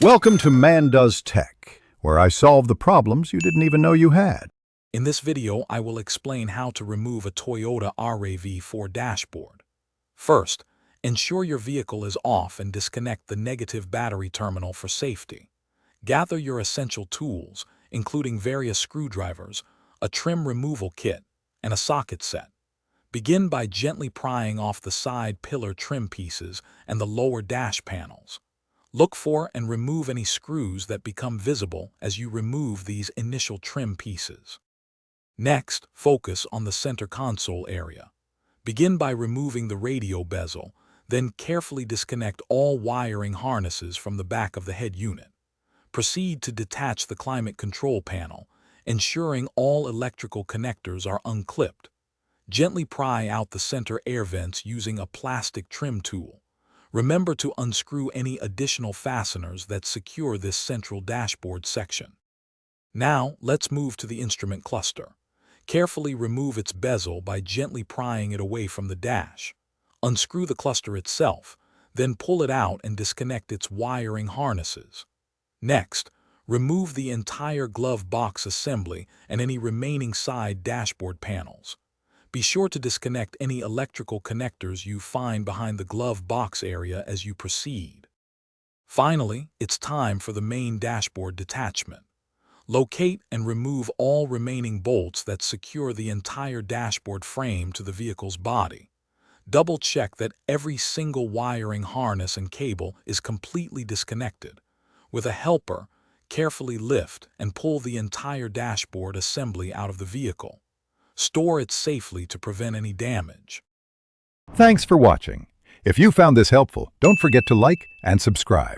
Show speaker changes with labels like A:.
A: Welcome to Man Does Tech, where I solve the problems you didn't even know you had.
B: In this video, I will explain how to remove a Toyota RAV4 dashboard. First, ensure your vehicle is off and disconnect the negative battery terminal for safety. Gather your essential tools, including various screwdrivers, a trim removal kit, and a socket set. Begin by gently prying off the side pillar trim pieces and the lower dash panels. Look for and remove any screws that become visible as you remove these initial trim pieces. Next, focus on the center console area. Begin by removing the radio bezel, then carefully disconnect all wiring harnesses from the back of the head unit. Proceed to detach the climate control panel, ensuring all electrical connectors are unclipped. Gently pry out the center air vents using a plastic trim tool. Remember to unscrew any additional fasteners that secure this central dashboard section. Now, let's move to the instrument cluster. Carefully remove its bezel by gently prying it away from the dash. Unscrew the cluster itself, then pull it out and disconnect its wiring harnesses. Next, remove the entire glove box assembly and any remaining side dashboard panels. Be sure to disconnect any electrical connectors you find behind the glove box area as you proceed. Finally, it's time for the main dashboard detachment. Locate and remove all remaining bolts that secure the entire dashboard frame to the vehicle's body. Double-check that every single wiring harness and cable is completely disconnected. With a helper, carefully lift and pull the entire dashboard assembly out of the vehicle. Store it safely to prevent any damage.
A: Thanks for watching. If you found this helpful, don't forget to like and subscribe.